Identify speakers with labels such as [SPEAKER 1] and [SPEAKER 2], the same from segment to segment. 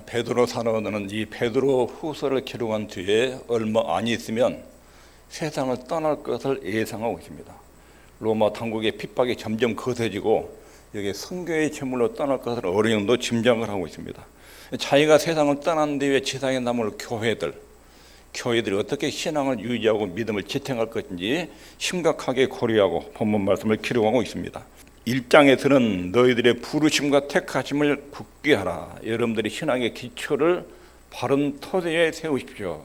[SPEAKER 1] 베드로 사도는 이 베드로 후서를 기록한 뒤에 얼마 안 있으면 세상을 떠날 것을 예상하고 있습니다. 로마 당국의 핍박이 점점 거세지고 여기 선교의 제물로 떠날 것을 어느 정도 짐작을 하고 있습니다. 자기가 세상을 떠난 뒤에 지상에 남을 교회들이 어떻게 신앙을 유지하고 믿음을 지탱할 것인지 심각하게 고려하고 본문 말씀을 기록하고 있습니다. 1장에서는 너희들의 부르심과 택하심을 굳게 하라. 여러분들이 신앙의 기초를 바른 토대에 세우십시오.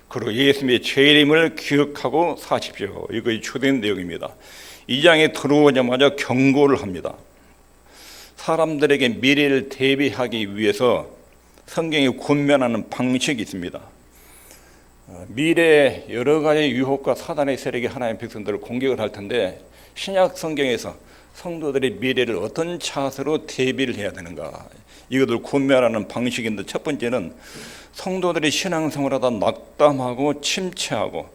[SPEAKER 1] 그리고 예수님의 재림을 기억하고 사십시오. 이것이 주된 내용입니다. 2장에 들어오자마자 경고를 합니다. 사람들에게 미래를 대비하기 위해서 성경이 권면하는 방식이 있습니다. 미래의 여러 가지 유혹과 사단의 세력이 하나님의 백성들을 공격을 할 텐데, 신약 성경에서 성도들의 미래를 어떤 차세로 대비를 해야 되는가, 이것을 권면하는 방식인데, 첫 번째는 성도들이 신앙생활하다 낙담하고 침체하고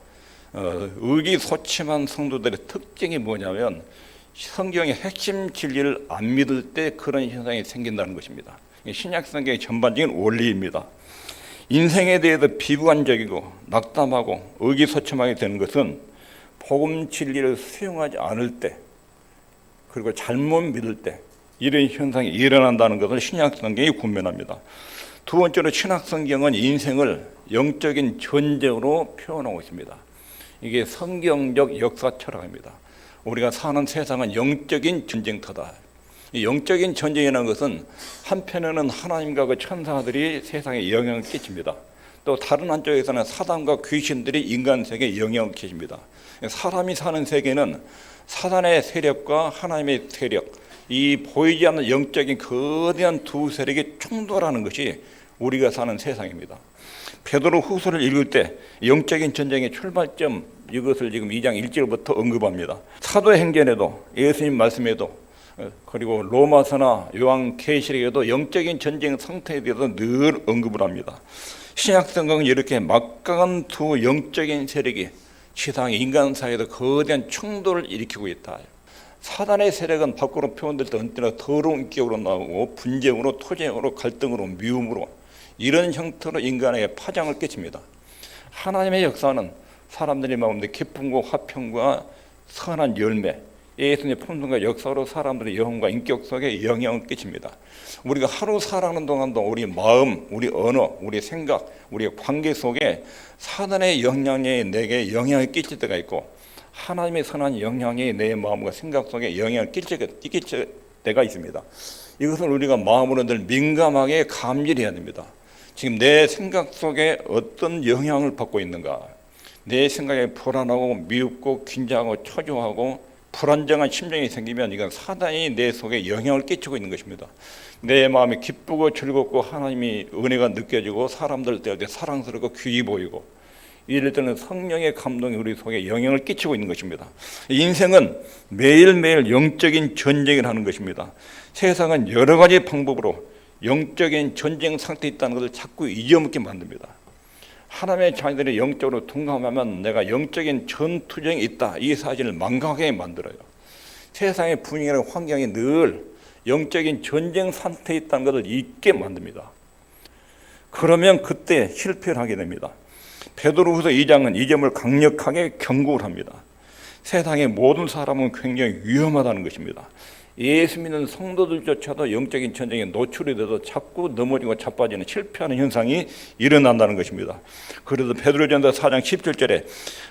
[SPEAKER 1] 의기소침한 성도들의 특징이 뭐냐면, 성경의 핵심 진리를 안 믿을 때 그런 현상이 생긴다는 것입니다. 신약 성경의 전반적인 원리입니다. 인생에 대해서 비관적이고 낙담하고 의기소침하게 되는 것은 복음 진리를 수용하지 않을 때, 그리고 잘못 믿을 때 이런 현상이 일어난다는 것을 신약 성경이 권면합니다. 두 번째로 신약 성경은 인생을 영적인 전쟁으로 표현하고 있습니다. 이게 성경적 역사 철학입니다. 우리가 사는 세상은 영적인 전쟁터다. 이 영적인 전쟁이라는 것은 한편에는 하나님과 그 천사들이 세상에 영향을 끼칩니다. 또 다른 한쪽에서는 사단과 귀신들이 인간 세계에 영향을 끼칩니다. 사람이 사는 세계는 사단의 세력과 하나님의 세력, 이 보이지 않는 영적인 거대한 두 세력이 충돌하는 것이 우리가 사는 세상입니다. 베드로 후서를 읽을 때 영적인 전쟁의 출발점, 이것을 지금 2장 1절부터 언급합니다. 사도행전에도, 예수님 말씀에도, 그리고 로마서나 요한계시록에도 영적인 전쟁 상태에 대해서 늘 언급을 합니다. 신약 성경은 이렇게 막강한 두 영적인 세력이 지상의 인간 사이에서 거대한 충돌을 일으키고 있다. 사단의 세력은 밖으로 표현될 때 언제나 더러운 인격으로 나오고 분쟁으로, 토쟁으로, 갈등으로, 미움으로, 이런 형태로 인간에게 파장을 끼칩니다. 하나님의 역사는 사람들의 마음에 기쁨과 화평과 선한 열매, 예수님의 품성과 역사로 사람들의 영혼과 인격 속에 영향을 끼칩니다. 우리가 하루 살아가는 동안도 우리 마음, 우리 언어, 우리 생각, 우리 관계 속에 사단의 영향이 내게 영향을 끼칠 때가 있고, 하나님의 선한 영향이 내 마음과 생각 속에 영향을 끼칠 때가 있습니다. 이것을 우리가 마음으로 늘 민감하게 감지해야 됩니다. 지금 내 생각 속에 어떤 영향을 받고 있는가, 내 생각에 불안하고 미흡고 긴장하고 초조하고 불안정한 심정이 생기면 이건 사단이 내 속에 영향을 끼치고 있는 것입니다. 내 마음이 기쁘고 즐겁고 하나님이 은혜가 느껴지고 사람들 때문에 사랑스럽고 귀히 보이고, 이럴 때는 성령의 감동이 우리 속에 영향을 끼치고 있는 것입니다. 인생은 매일매일 영적인 전쟁을 하는 것입니다. 세상은 여러 가지 방법으로 영적인 전쟁 상태에 있다는 것을 자꾸 잊어먹게 만듭니다. 하나님의 자녀들이 영적으로 동감하면 내가 영적인 전투쟁이 있다, 이 사실을 망각하게 만들어요. 세상의 분위기나 환경이 늘 영적인 전쟁 상태에 있다는 것을 잊게 만듭니다. 그러면 그때 실패를 하게 됩니다. 베드로후서 2장은 이 점을 강력하게 경고를 합니다. 세상의 모든 사람은 굉장히 위험하다는 것입니다. 예수 믿는 성도들조차도 영적인 전쟁에 노출이 돼서 자꾸 넘어지고 자빠지는, 실패하는 현상이 일어난다는 것입니다. 그래서 베드로전서 4장 17절에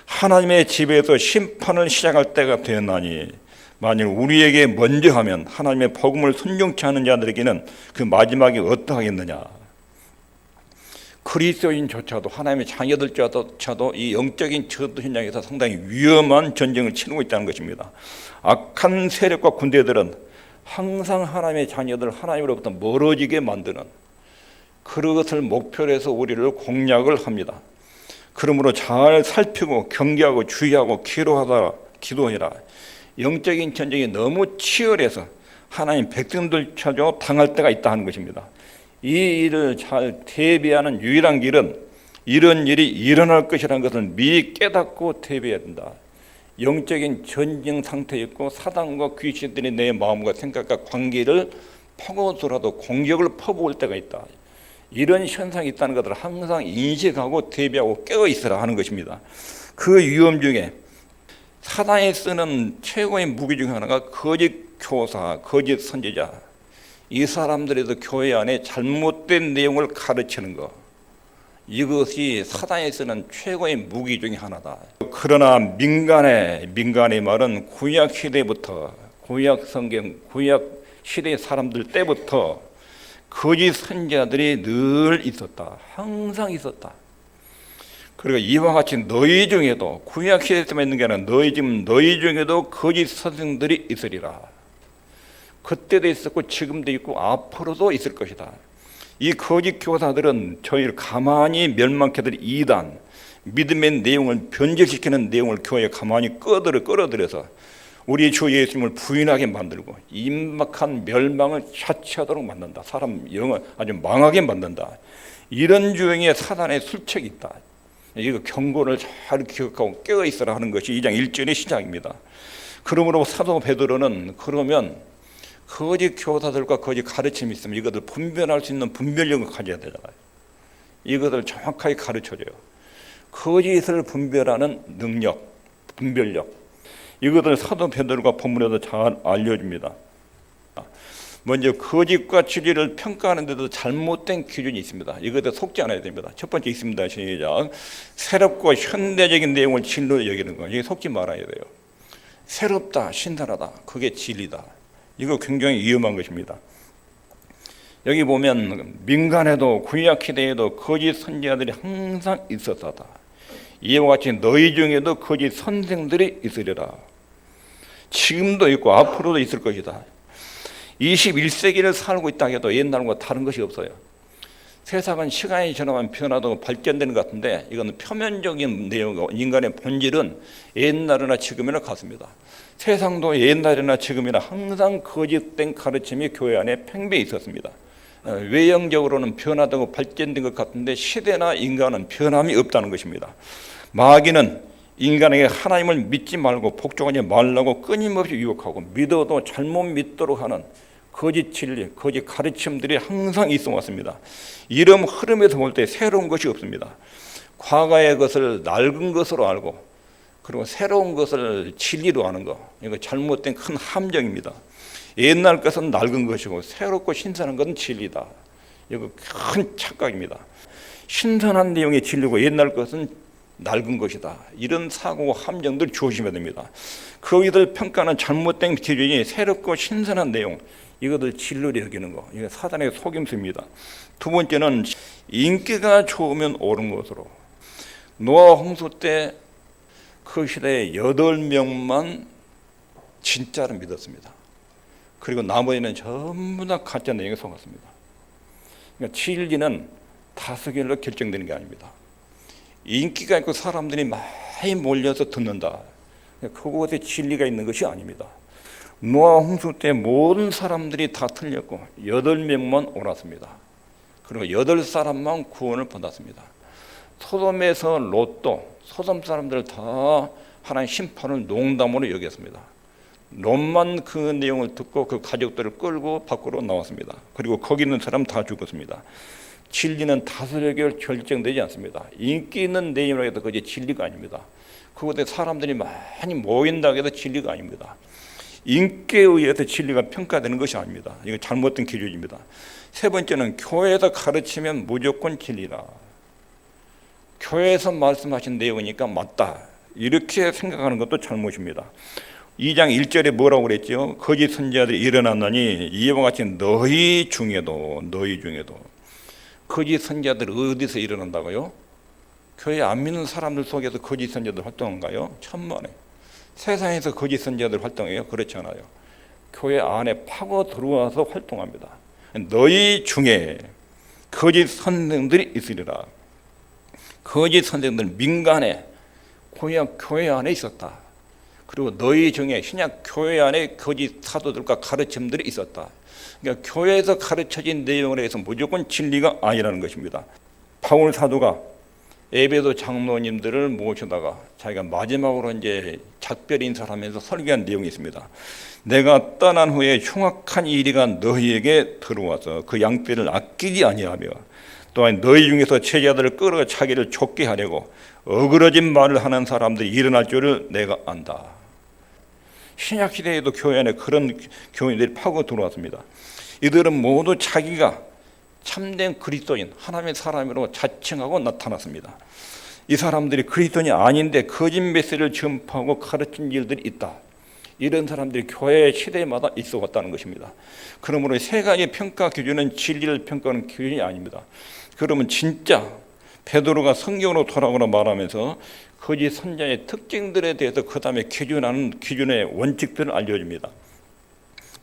[SPEAKER 1] 하나님의 집에서 심판을 시작할 때가 되었나니 만일 우리에게 먼저 하면 하나님의 복음을 순종치 않은 자들에게는 그 마지막이 어떠하겠느냐. 그리스도인조차도, 하나님의 자녀들조차도 이 영적인 전투 현장에서 상당히 위험한 전쟁을 치르고 있다는 것입니다. 악한 세력과 군대들은 항상 하나님의 자녀들, 하나님으로부터 멀어지게 만드는 그것을 목표로 해서 우리를 공략을 합니다. 그러므로 잘 살피고 경계하고 주의하고 기도해라. 영적인 전쟁이 너무 치열해서 하나님 백성들조차도 당할 때가 있다 하는 것입니다. 이 일을 잘 대비하는 유일한 길은 이런 일이 일어날 것이라는 것을 미리 깨닫고 대비해야 된다. 영적인 전쟁 상태에 있고 사단과 귀신들이 내 마음과 생각과 관계를 파고서라도 공격을 퍼부을 때가 있다. 이런 현상이 있다는 것을 항상 인식하고 대비하고 깨어 있으라 하는 것입니다. 그 위험 중에 사단이 쓰는 최고의 무기 중 하나가 거짓 교사, 거짓 선지자. 이 사람들에도 교회 안에 잘못된 내용을 가르치는 것. 이것이 사단이 쓰는 최고의 무기 중에 하나다. 그러나 민간의 말은 구약 시대부터, 구약 성경, 구약 시대 사람들 때부터 거짓 선지자들이 늘 있었다. 항상 있었다. 그리고 이와 같이 너희 중에도, 구약 시대에만 있는 게 아니라 너희 중에도 거짓 선생들이 있으리라. 그때도 있었고 지금도 있고 앞으로도 있을 것이다. 이 거짓 교사들은 저희를 가만히 멸망케 될 이단, 믿음의 내용을 변질시키는 내용을 교회에 가만히 끌어들여서 우리 주 예수님을 부인하게 만들고 임박한 멸망을 자취하도록 만든다. 사람 영을 아주 망하게 만든다. 이런 유형의 사단의 술책이 있다. 이거 경고를 잘 기억하고 깨어있으라 하는 것이 2장 1절의 시작입니다. 그러므로 사도 베드로는 그러면 거짓 교사들과 거짓 가르침이 있으면 이것을 분별할 수 있는 분별력을 가져야 되잖아요. 이것을 정확하게 가르쳐줘요. 거짓을 분별하는 능력, 분별력. 이것을 사도 베드로가 본문에서 잘 알려줍니다. 먼저 거짓과 진리를 평가하는 데도 잘못된 기준이 있습니다. 이것에 속지 않아야 됩니다. 첫 번째 있습니다. 시작. 새롭고 현대적인 내용을 진리로 여기는 거. 이게 속지 말아야 돼요. 새롭다, 신선하다. 그게 진리다. 이거 굉장히 위험한 것입니다. 여기 보면 민간에도 구약 시대에도 거짓 선지자들이 항상 있었다. 이와 같이 너희 중에도 거짓 선생들이 있으리라. 지금도 있고 앞으로도 있을 것이다. 21세기를 살고 있다 해도 옛날과 다른 것이 없어요. 세상은 시간이 지나면 변화도 발전되는 것 같은데 이건 표면적인 내용, 인간의 본질은 옛날이나 지금이나 같습니다. 세상도 옛날이나 지금이나 항상 거짓된 가르침이 교회 안에 팽배해 있었습니다. 외형적으로는 변화되고 발전된 것 같은데 시대나 인간은 변함이 없다는 것입니다. 마귀는 인간에게 하나님을 믿지 말고 복종하지 말라고 끊임없이 유혹하고 믿어도 잘못 믿도록 하는 거짓 진리, 거짓 가르침들이 항상 있어 왔습니다. 이런 흐름에서 볼 때 새로운 것이 없습니다. 과거의 것을 낡은 것으로 알고 그리고 새로운 것을 진리로 아는 것, 이거 잘못된 큰 함정입니다. 옛날 것은 낡은 것이고 새롭고 신선한 것은 진리다. 이거 큰 착각입니다. 신선한 내용이 진리고 옛날 것은 낡은 것이다. 이런 사고 함정들 조심해야 됩니다. 거기들 평가는 잘못된 기준이 새롭고 신선한 내용, 이것들 진리로 여기는 거, 이게 사단의 속임수입니다. 두 번째는 인기가 좋으면 옳은 것으로. 노아 홍수 때 그 시대에 8명만 진짜를 믿었습니다. 그리고 나머지는 전부 다 가짜 내용에 속았습니다. 그러니까 진리는 다수결로 결정되는 게 아닙니다. 인기가 있고 사람들이 많이 몰려서 듣는다. 그곳에 진리가 있는 것이 아닙니다. 노아 홍수 때 모든 사람들이 다 틀렸고 8명만 옳았습니다. 그리고 8사람만 구원을 받았습니다. 소돔에서 롯도, 소돔 사람들 다 하나님 심판을 농담으로 여겼습니다. 롯만 그 내용을 듣고 그 가족들을 끌고 밖으로 나왔습니다. 그리고 거기 있는 사람 다 죽었습니다. 진리는 다수결 결정되지 않습니다. 인기 있는 내용으로 해서 그게 진리가 아닙니다. 그곳에 사람들이 많이 모인다고 해서 진리가 아닙니다. 인기에 의해서 진리가 평가되는 것이 아닙니다. 이거 잘못된 기준입니다. 세 번째는 교회에서 가르치면 무조건 진리라. 교회에서 말씀하신 내용이니까 맞다. 이렇게 생각하는 것도 잘못입니다. 2장 1절에 뭐라고 그랬죠? 거짓 선지자들이 일어났느니 이와 같이 너희 중에도 거짓 선지자들 어디서 일어난다고요? 교회 안 믿는 사람들 속에서 거짓 선지자들 활동한가요? 천만에. 세상에서 거짓 선지자들 활동해요? 그렇지 않아요. 교회 안에 파고 들어와서 활동합니다. 너희 중에 거짓 선생들이 있으리라. 거짓 선생들 민간에 구약 교회 안에 있었다. 그리고 너희 중에 신약 교회 안에 거짓 사도들과 가르침들이 있었다. 그러니까 교회에서 가르쳐진 내용을 해서 무조건 진리가 아니라는 것입니다. 바울 사도가 에베소 장로님들을 모셔다가 자기가 마지막으로 이제 작별 인사를 하면서 설교한 내용이 있습니다. 내가 떠난 후에 흉악한 이리가 너희에게 들어와서 그 양떼를 아끼지 아니하며 또한 너희 중에서 제자들을 끌어 자기를 쫓게 하려고 어그러진 말을 하는 사람들이 일어날 줄을 내가 안다. 신약 시대에도 교회 안에 그런 교인들이 파고 들어왔습니다. 이들은 모두 자기가 참된 그리스도인 하나님의 사람으로 자칭하고 나타났습니다. 이 사람들이 그리스도인이 아닌데 거짓 메시지를 전파하고 가르친 일들이 있다. 이런 사람들이 교회 시대마다 있어 왔다는 것입니다. 그러므로 세 가지 평가 기준은 진리를 평가하는 기준이 아닙니다. 그러면 진짜 베드로가 성경으로 돌아오라 말하면서 거짓 선자의 특징들에 대해서 그 다음에 기준하는 기준의 원칙들을 알려줍니다.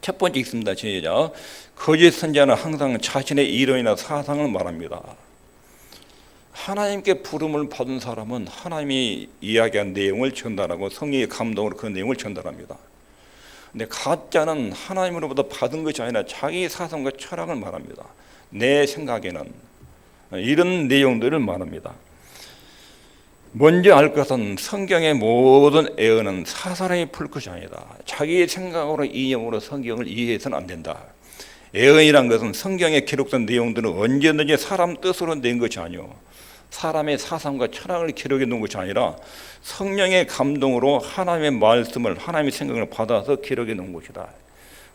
[SPEAKER 1] 첫 번째 있습니다. 제자 거짓 선자는 항상 자신의 이론이나 사상을 말합니다. 하나님께 부름을 받은 사람은 하나님이 이야기한 내용을 전달하고 성령의 감동으로 그 내용을 전달합니다. 근데 가짜는 하나님으로부터 받은 것이 아니라 자기 사상과 철학을 말합니다. 내 생각에는 이런 내용들을 말합니다. 먼저 알 것은 성경의 모든 애언은 사사로이 풀 것이 아니다. 자기의 생각으로 이념으로 성경을 이해해서는 안 된다. 애언이란 것은 성경에 기록된 내용들은 언제든지 사람 뜻으로 낸 것이 아니오 사람의 사상과 철학을 기록해 놓은 것이 아니라 성령의 감동으로 하나님의 말씀을 하나님의 생각을 받아서 기록해 놓은 것이다.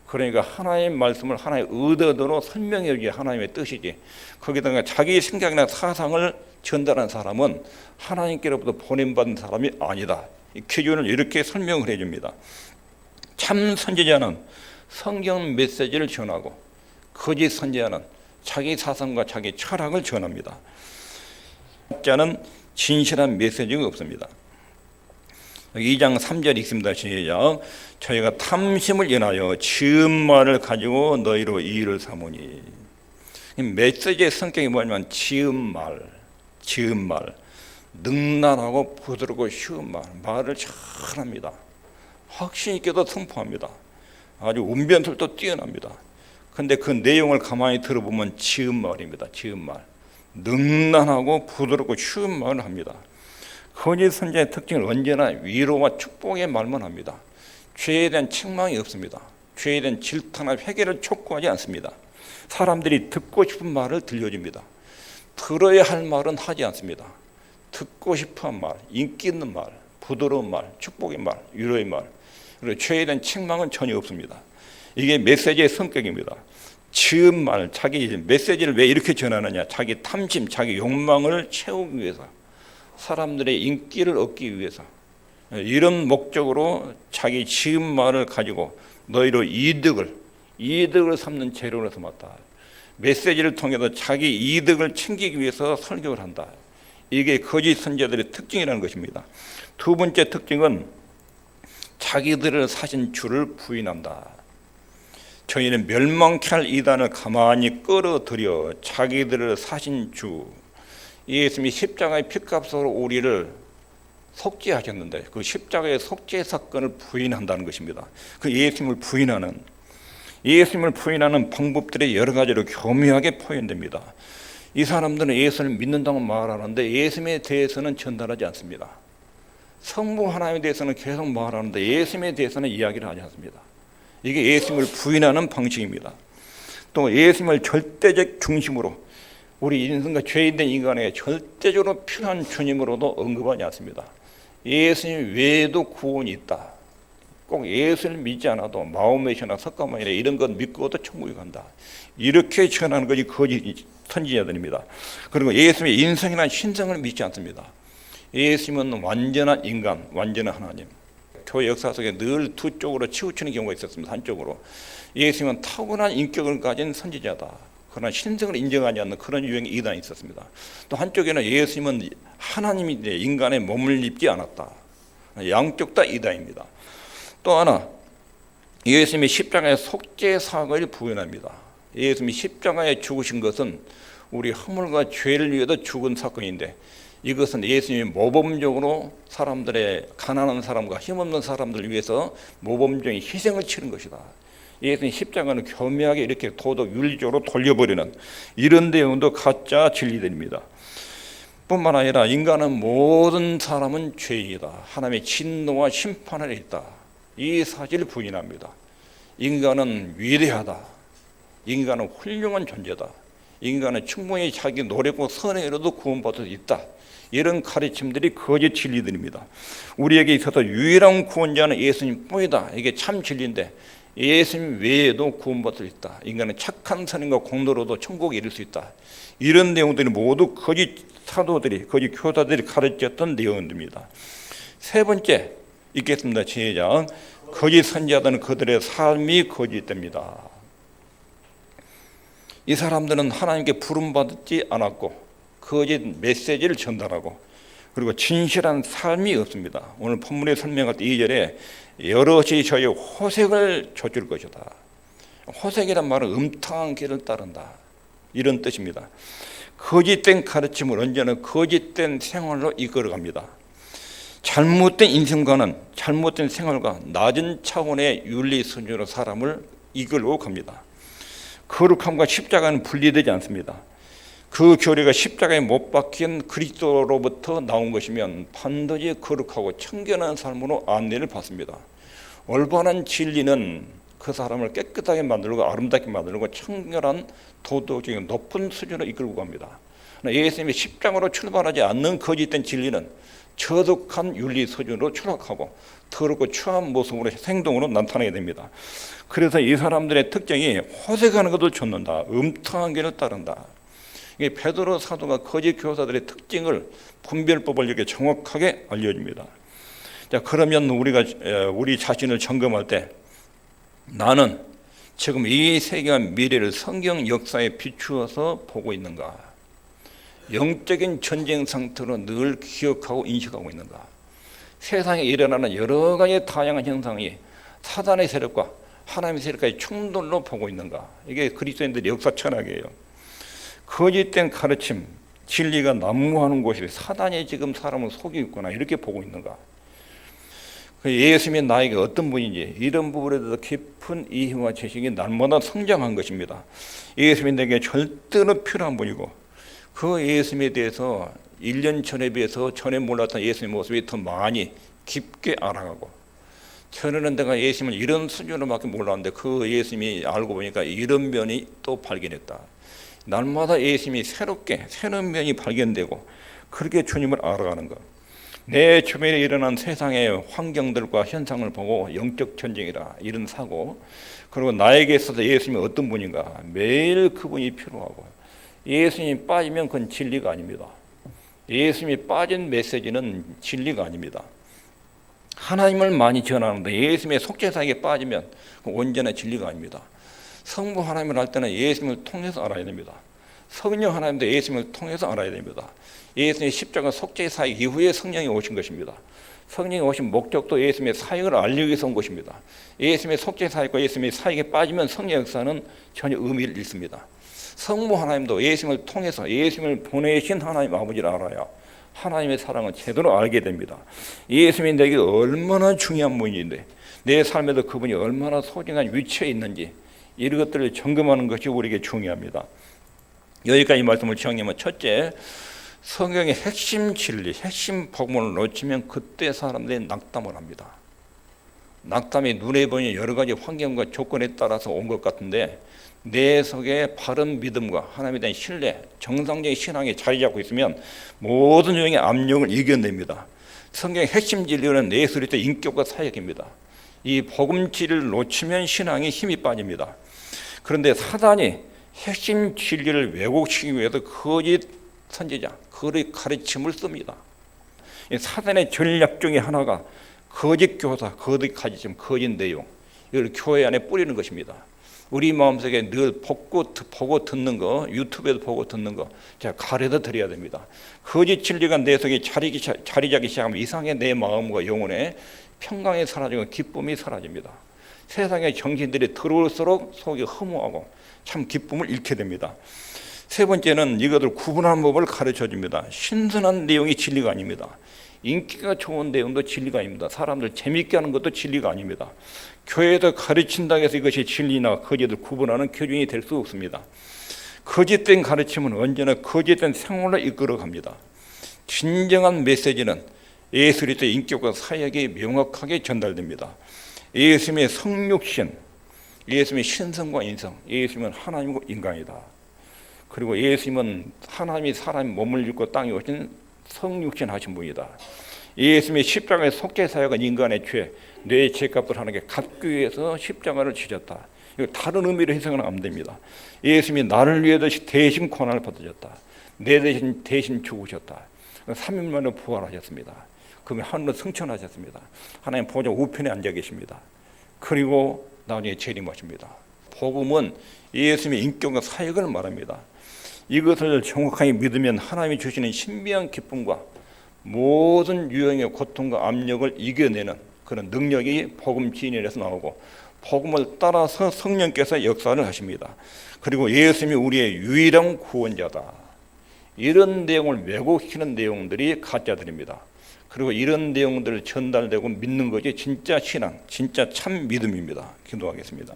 [SPEAKER 1] 그러니까 하나님의 말씀을 하나님의 의도대로 설명해 주기 하나님의 뜻이지 거기다가 자기 생각이나 사상을 전달한 사람은 하나님께로부터 보냄받은 사람이 아니다. 이 기준을 이렇게 설명을 해줍니다. 참 선지자는 성경 메시지를 전하고 거짓 선지자는 자기 사상과 자기 철학을 전합니다. 가짜는 진실한 메시지가 없습니다. 2장 3절 있습니다. 시작. 저희가 탐심을 인하여 지은 말을 가지고 너희로 이의를 삼으니. 메시지의 성격이 뭐냐면 지은 말, 능란하고 부드럽고 쉬운 말을 잘합니다. 확신 있게도 선포합니다. 아주 운변술도 뛰어납니다. 그런데 그 내용을 가만히 들어보면 지은 말입니다. 지은 말. 능란하고 부드럽고 쉬운 말을 합니다. 거짓 선지자의 특징은 언제나 위로와 축복의 말만 합니다. 죄에 대한 책망이 없습니다. 죄에 대한 질타나 회개를 촉구하지 않습니다. 사람들이 듣고 싶은 말을 들려줍니다. 들어야 할 말은 하지 않습니다. 듣고 싶은 말, 인기 있는 말, 부드러운 말, 축복의 말, 위로의 말, 그리고 죄에 대한 책망은 전혀 없습니다. 이게 메시지의 성격입니다. 지은 말, 자기 메시지를 왜 이렇게 전하느냐? 자기 탐심, 자기 욕망을 채우기 위해서, 사람들의 인기를 얻기 위해서 이런 목적으로 자기 지은 말을 가지고 너희로 이득을 삼는 재료로 삼았다. 메시지를 통해서 자기 이득을 챙기기 위해서 설교를 한다. 이게 거짓 선지자들의 특징이라는 것입니다. 두 번째 특징은 자기들을 사신 주를 부인한다. 저희는 멸망케 할 이단을 가만히 끌어들여 자기들을 사신 주 예수님이 십자가의 피값으로 우리를 속죄하셨는데 그 십자가의 속죄 사건을 부인한다는 것입니다. 그 예수님을 부인하는 방법들이 여러 가지로 교묘하게 표현됩니다. 이 사람들은 예수를 믿는다고 말하는데 예수님에 대해서는 전달하지 않습니다. 성부 하나님에 대해서는 계속 말하는데 예수님에 대해서는 이야기를 하지 않습니다. 이게 예수님을 부인하는 방식입니다. 또 예수님을 절대적 중심으로 우리 인생과 죄인된 인간에게 절대적으로 필요한 주님으로도 언급하지 않습니다. 예수님 외에도 구원이 있다. 꼭 예수를 믿지 않아도 마호메시나 석가모니나 이런 것 믿고도 천국에 간다. 이렇게 전하는 것이 거짓 선지자들입니다. 그리고 예수님의 인성이나 신성을 믿지 않습니다. 예수님은 완전한 인간, 완전한 하나님. 교회 역사 속에 늘 두 쪽으로 치우치는 경우가 있었습니다. 한쪽으로 예수님은 타고난 인격을 가진 선지자다. 그러나 신성을 인정하지 않는 그런 유형의 이단이 있었습니다. 또 한쪽에는 예수님은 하나님인데 인간의 몸을 입지 않았다. 양쪽 다 이단입니다. 또 하나 예수님이 십자가의 속죄 사역을 부인합니다. 예수님이 십자가에 죽으신 것은 우리 허물과 죄를 위해서 죽은 사건인데 이것은 예수님이 모범적으로 사람들의 가난한 사람과 힘없는 사람들을 위해서 모범적인 희생을 치른 것이다. 예수님 십자가는 교묘하게 이렇게 도덕 윤리적으로 돌려버리는 이런 내용도 가짜 진리들입니다. 뿐만 아니라 인간은 모든 사람은 죄인이다. 하나님의 진노와 심판 아래 있다. 이 사실을 부인합니다. 인간은 위대하다. 인간은 훌륭한 존재다. 인간은 충분히 자기 노력과 선행으로도 구원받을 수 있다. 이런 가르침들이 거짓 진리들입니다. 우리에게 있어서 유일한 구원자는 예수님뿐이다. 이게 참 진리인데 예수님 외에도 구원받을 수 있다. 인간은 착한 선행과 공로로도 천국에 이를 수 있다. 이런 내용들이 모두 거짓 사도들이, 거짓 교사들이 가르쳤던 내용들입니다. 세 번째 읽겠습니다. 제장. 거짓 선지자들은 그들의 삶이 거짓됩니다. 이 사람들은 하나님께 부름받지 않았고 거짓 메시지를 전달하고 그리고 진실한 삶이 없습니다. 오늘 본문에 설명할 때 2절에 여럿이 저희 호색을 좇을 것이다. 호색이란 말은 음탕한 길을 따른다. 이런 뜻입니다. 거짓된 가르침을 언제나 거짓된 생활로 이끌어갑니다. 잘못된 인생관은 잘못된 생활과 낮은 차원의 윤리 수준으로 사람을 이끌고 갑니다. 거룩함과 십자가는 분리되지 않습니다. 그 교리가 십자가에 못 박힌 그리스도로부터 나온 것이면 반드시 거룩하고 청결한 삶으로 안내를 받습니다. 올바른 진리는 그 사람을 깨끗하게 만들고 아름답게 만들고 청결한 도덕적인 높은 수준으로 이끌고 갑니다. 예수님이 십자가로 출발하지 않는 거짓된 진리는 저속한 윤리 수준으로 추락하고 더럽고 추한 모습으로 행동으로 나타나게 됩니다. 그래서 이 사람들의 특징이 호색하는 것을 좇는다. 음탕한 길을 따른다. 이게 베드로 사도가 거짓 교사들의 특징을 분별법을 이렇게 정확하게 알려줍니다. 자, 그러면 우리 자신을 점검할 때 나는 지금 이 세계와 미래를 성경 역사에 비추어서 보고 있는가? 영적인 전쟁 상태로 늘 기억하고 인식하고 있는가? 세상에 일어나는 여러 가지 다양한 현상이 사단의 세력과 하나님의 세력과의 충돌로 보고 있는가? 이게 그리스도인들의 역사 철학이에요. 거짓된 가르침, 진리가 난무하는 곳이 사단이 지금 사람을 속이고 있구나 이렇게 보고 있는가? 예수님이 나에게 어떤 분인지 이런 부분에 대해서 깊은 이해와 지식이 날마다 성장한 것입니다. 예수님이 내게 절대로 필요한 분이고 그 예수님에 대해서 1년 전에 비해서 전에 몰랐던 예수님의 모습이 더 많이 깊게 알아가고 전에는 내가 예수님을 이런 수준으로밖에 몰랐는데 그 예수님이 알고 보니까 이런 면이 또 발견했다. 날마다 예수님이 새로운 면이 발견되고 그렇게 주님을 알아가는 것. 내 주변에 일어난 세상의 환경들과 현상을 보고 영적 전쟁이라 이런 사고 그리고 나에게 있어서 예수님이 어떤 분인가 매일 그분이 필요하고 예수님이 빠지면 그건 진리가 아닙니다. 예수님이 빠진 메시지는 진리가 아닙니다. 하나님을 많이 전하는데 예수님의 속죄사에게 빠지면 온전한 진리가 아닙니다. 성부 하나님을 알 때는 예수님을 통해서 알아야 됩니다. 성령 하나님도 예수님을 통해서 알아야 됩니다. 예수님의 십자가 속죄 사역 이후에 성령이 오신 것입니다. 성령이 오신 목적도 예수님의 사역을 알리기 위해서 온 것입니다. 예수님의 속죄 사역과 예수님의 사역에 빠지면 성령 역사는 전혀 의미를 잃습니다. 성부 하나님도 예수님을 통해서 예수님을 보내신 하나님 아버지를 알아야 하나님의 사랑을 제대로 알게 됩니다. 예수님이 내게 얼마나 중요한 분인데 내 삶에도 그분이 얼마나 소중한 위치에 있는지 이런 것들을 점검하는 것이 우리에게 중요합니다. 여기까지 말씀을 정리하면 첫째, 성경의 핵심 진리, 핵심 복음을 놓치면 그때 사람들이 낙담을 합니다. 낙담이 눈에 보이는 여러 가지 환경과 조건에 따라서 온 것 같은데 내 속에 바른 믿음과 하나님에 대한 신뢰, 정상적인 신앙이 자리 잡고 있으면 모든 유형의 압력을 이겨냅니다. 성경의 핵심 진리는 예수 그리스도의 인격과 사역입니다. 이 복음 진리를 놓치면 신앙이 힘이 빠집니다. 그런데 사단이 핵심 진리를 왜곡시키기 위해서 거짓 선지자, 거짓 가르침을 씁니다. 사단의 전략 중에 하나가 거짓 교사, 거짓 가르침, 거짓 내용 이걸 교회 안에 뿌리는 것입니다. 우리 마음속에 늘 보고 듣는 거, 유튜브에도 보고 듣는 거 제가 가려다 드려야 됩니다. 거짓 진리가 내 속에 자리 잡기 시작하면 이상하게 내 마음과 영혼에 평강이 사라지고 기쁨이 사라집니다. 세상의 정신들이 들어올수록 속이 허무하고 참 기쁨을 잃게 됩니다. 세 번째는 이것을 구분하는 법을 가르쳐줍니다. 신선한 내용이 진리가 아닙니다. 인기가 좋은 내용도 진리가 아닙니다. 사람들 재밌게 하는 것도 진리가 아닙니다. 교회에서 가르친다고 해서 이것이 진리나 거짓을 구분하는 기준이 될 수 없습니다. 거짓된 가르침은 언제나 거짓된 생활로 이끌어갑니다. 진정한 메시지는 예수 그리스도의 인격과 사역이 명확하게 전달됩니다. 예수님의 성육신, 예수님의 신성과 인성, 예수님은 하나님이고 인간이다. 그리고 예수님은 하나님이 사람이 몸을 입고 땅에 오신 성육신 하신 분이다. 예수님의 십자가의 속죄 사역은 인간의 죄, 뇌의 죄값을 하나님께 갚기 위해서 십자가를 지셨다. 이거 다른 의미로 해석은 안 됩니다. 예수님이 나를 위해 대신 고난을 받으셨다. 내 대신 죽으셨다. 3일 만에 부활하셨습니다. 그러면 하늘로 승천하셨습니다. 하나님 보좌 우편에 앉아 계십니다. 그리고 나중에 재림하십니다. 복음은 예수님의 인격과 사역을 말합니다. 이것을 정확하게 믿으면 하나님이 주시는 신비한 기쁨과 모든 유형의 고통과 압력을 이겨내는 그런 능력이 복음 진리에서 나오고, 복음을 따라서 성령께서 역사를 하십니다. 그리고 예수님이 우리의 유일한 구원자다. 이런 내용을 왜곡시키는 내용들이 가짜들입니다. 그리고 이런 내용들을 전달되고 믿는 것이 진짜 신앙, 진짜 참 믿음입니다. 기도하겠습니다.